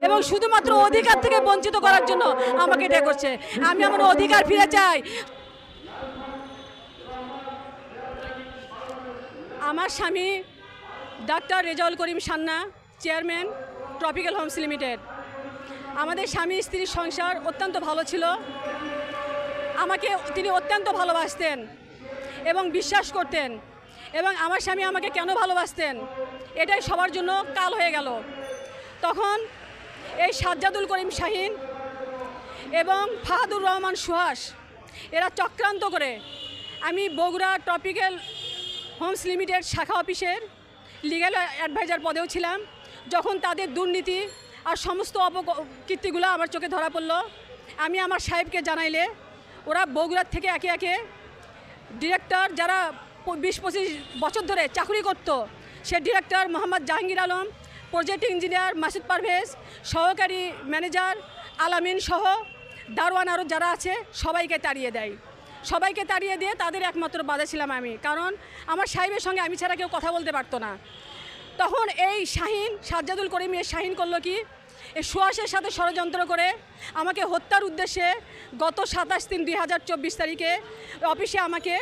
এবং শুধুমাত্র অধিকার থেকে বঞ্চিত করার জন্য আমাকে এটা করছে। আমি আমার অধিকার ফিরে চাই। আমার স্বামী doctor Rezaul Karim সান্না, chairman tropical Holmes limited. আমাদের স্বামী স্ত্রীর সংসার অত্যন্ত ভালো ছিল। আমাকে তিনি অত্যন্ত ভালোবাসতেন এবং বিশ্বাস করতেন। এবং আমার স্বামী আমাকে কেন ভালোবাসতেন এটাই সবার জন্য কাল হয়ে গেল। তখন এই সাজ্জাদুল করিম শাহিন এবং ফাহাদুর রহমান সুহাস এরা চক্রান্ত করে, আমি বগুড়া ট্রপিক্যাল হোমস লিমিটেড শাখা অফিসের লিগ্যাল অ্যাডভাইজার পদেও ছিলাম। যখন তাদের দুর্নীতি আর সমস্ত অপকীর্তিগুলো আমার চোখে ধরা পড়ল, আমি আমার সাহেবকে জানাইলে ওরা বগুড়ার থেকে একে একে ডিরেক্টর যারা 20-25 বছর ধরে চাকরি করত, সে director Mohammad Jahangir Alam, project engineer Masud Parvez, সহকারী ম্যানেজার আলামিন সহ দারোয়ান আরও যারা আছে সবাইকে তাড়িয়ে দেয়। সবাইকে তাড়িয়ে দিয়ে তাদের একমাত্র বাধা ছিলাম আমি, কারণ আমার সাহেবের সঙ্গে আমি ছাড়া কেউ কথা বলতে পারতো না। তখন এই শাহিন, সাজ্জাদুল করিম এর শাহিন করলো কি, এই সুহাসের সাথে ষড়যন্ত্র করে আমাকে হত্যার উদ্দেশ্যে গত 27/3/2024 তারিখে অফিসে আমাকে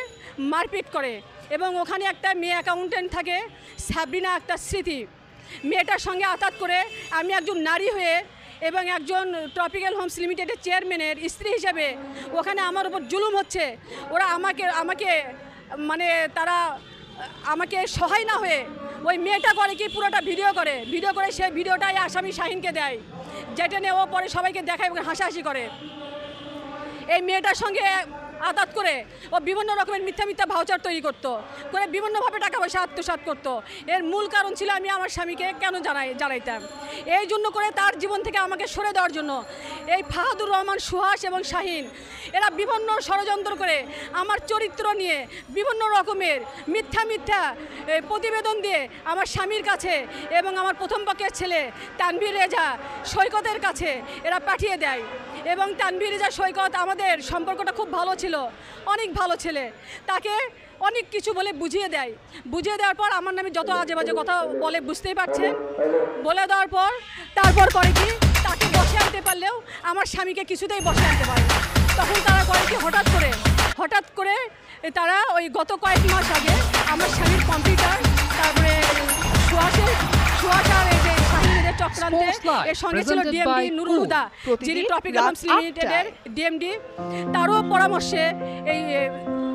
মারপিট করে। এবং ওখানে একটা মেয়ে অ্যাকাউন্টেন্ট থাকে, সাবরিনা আক্তার স্মৃতি, মেয়েটার সঙ্গে আঘাত করে আমি একজন নারী হয়ে এবং একজন ট্রপিক্যাল হোমস লিমিটেডের চেয়ারম্যানের স্ত্রী হিসেবে ওখানে আমার উপর জুলুম হচ্ছে। ওরা আমাকে মানে তারা আমাকে সহায় না হয়ে ওই মেয়েটা করে কি, পুরোটা ভিডিও করে সেই ভিডিওটাই আসামি শাহিনকে দেয়, যেটা নিয়ে ও পরে সবাইকে দেখায় এবং হাসাহাসি করে। এই মেয়েটার সঙ্গে আঘাত করে ও বিভিন্ন রকমের মিথ্যা ভাউচার তৈরি করতো, করে বিভিন্নভাবে টাকা পয়সা আত্মসাৎ করতো। এর মূল কারণ ছিল আমি আমার স্বামীকে কেন জানাইতাম। এই জন্য করে তার জীবন থেকে আমাকে সরে দেওয়ার জন্য এই ফাহাদুর রহমান সুহাস এবং শাহিন এরা বিভিন্ন ষড়যন্ত্র করে আমার চরিত্র নিয়ে বিভিন্ন রকমের মিথ্যা প্রতিবেদন দিয়ে আমার স্বামীর কাছে এবং আমার প্রথম পক্ষের ছেলে তানভীর রেজা সৈকতের কাছে এরা পাঠিয়ে দেয়। এবং তানভীর রেজা সৈকত আমাদের সম্পর্কটা খুব ভালো ছিল, অনেক ভালো ছেলে, তাকে অনেক কিছু বলে বুঝিয়ে দেওয়ার পর আমার নামে যত আজে বাজে কথা বলে বুঝতেই পারছেন। বলে দেওয়ার পর তারপর করে কি, তাকে বসে আনতে পারলেও আমার স্বামীকে কিছুতেই বসে আনতে পারে না। তখন তারা করে কি, হঠাৎ করে তারা ওই গত কয়েক মাস আগে আমার স্বামীর কম্পিউটার, তারপরে সুহাসার এই যে শাহিনের চক্রান্তে এর সঙ্গে ছিল ডিএমডি নুরুল হুদা, যিনি ট্রপিক্যাল হোমস লিমিটেডের ডিএমডি, তারও পরামর্শে এই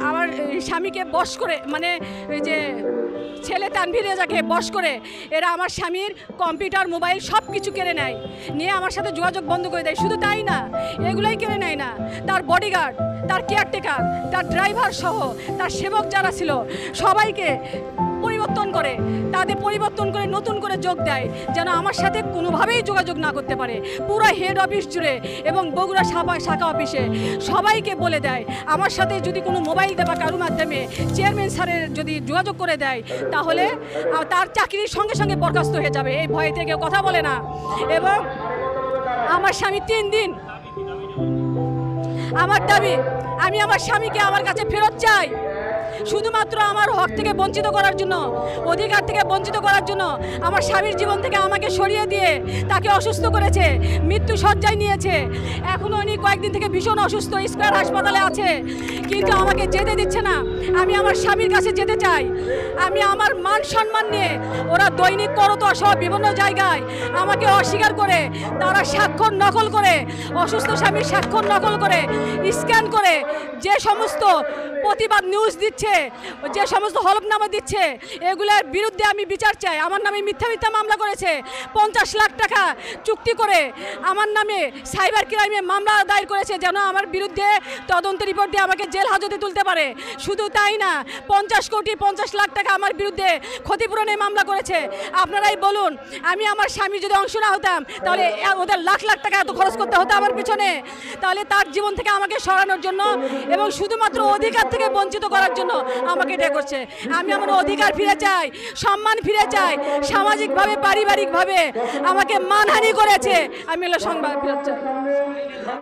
আমার স্বামীকে বশ করে, মানে এই যে ছেলে তানভীর রেজাকে বশ করে এরা আমার স্বামীর কম্পিউটার, মোবাইল সব কিছু কেড়ে নেয়, নিয়ে আমার সাথে যোগাযোগ বন্ধ করে দেয়। শুধু তাই না, এগুলোই কেড়ে নেয় না, তার বডিগার্ড, তার কেয়ারটেকার, তার ড্রাইভার সহ তার সেবক যারা ছিল সবাইকে তাদের পরিবর্তন করে নতুন করে যোগ দেয়, যেন আমার সাথে কোনোভাবেই যোগাযোগ না করতে পারে। পুরো হেড অফিস জুড়ে এবং বগুড়া শাখা অফিসে সবাইকে বলে দেয়, আমার সাথে যদি কোনো মোবাইল দেওয়া কারোর মাধ্যমে চেয়ারম্যান স্যারের যদি যোগাযোগ করে দেয় তাহলে তার চাকরির সঙ্গে সঙ্গে বরখাস্ত হয়ে যাবে। এই ভয়েতে কেউ কথা বলে না। এবং আমার স্বামী 3 দিন, আমার দাবি আমি আমার স্বামীকে আমার কাছে ফেরত চাই। শুধুমাত্র আমার হক থেকে বঞ্চিত করার জন্য, অধিকার থেকে বঞ্চিত করার জন্য আমার স্বামীর জীবন থেকে আমাকে সরিয়ে দিয়ে তাকে অসুস্থ করেছে, মৃত্যু শয্যায় নিয়েছে। এখনও উনি কয়েকদিন থেকে ভীষণ অসুস্থ, স্কয়ার হাসপাতালে আছে, কিন্তু আমাকে যেতে দিচ্ছে না। আমি আমার স্বামীর কাছে যেতে চাই। আমি আমার মান সম্মান নিয়ে, ওরা দৈনিক করতোয়া সহ বিভিন্ন জায়গায় আমাকে অস্বীকার করে, তারা স্বাক্ষর নকল করে, অসুস্থ স্বামীর স্বাক্ষর নকল করে স্ক্যান করে যে সমস্ত প্রতিবাদ নিউজ দিচ্ছে, যে সমস্ত হলফনামা দিচ্ছে, এগুলোর বিরুদ্ধে আমি বিচার চাই। আমার নামে মিথ্যা মামলা করেছে, 50 লাখ টাকা চুক্তি করে আমার নামে সাইবার ক্রাইমে মামলা দায়ের করেছে, যেন আমার বিরুদ্ধে তদন্ত রিপোর্ট দিয়ে আমাকে জেল হাজতে তুলতে পারে। শুধু তাই না, 50 লাখ টাকা আমার বিরুদ্ধে ক্ষতিপূরণে মামলা করেছে। আপনারাই বলুন, আমি আমার স্বামী যদি অংশ না হতাম তাহলে ওদের লাখ টাকা এত খরচ করতে হতো আমার পিছনে। তাহলে তার জীবন থেকে আমাকে সরানোর জন্য এবং শুধুমাত্র অধিকার থেকে বঞ্চিত করার জন্য আমাকে এটা করছে। আমি আমার অধিকার ফিরে চাই, সম্মান ফিরে চাই। সামাজিকভাবে, পারিবারিকভাবে আমাকে মানহানি করেছে, আমি সংবাদ ফিরে চাই।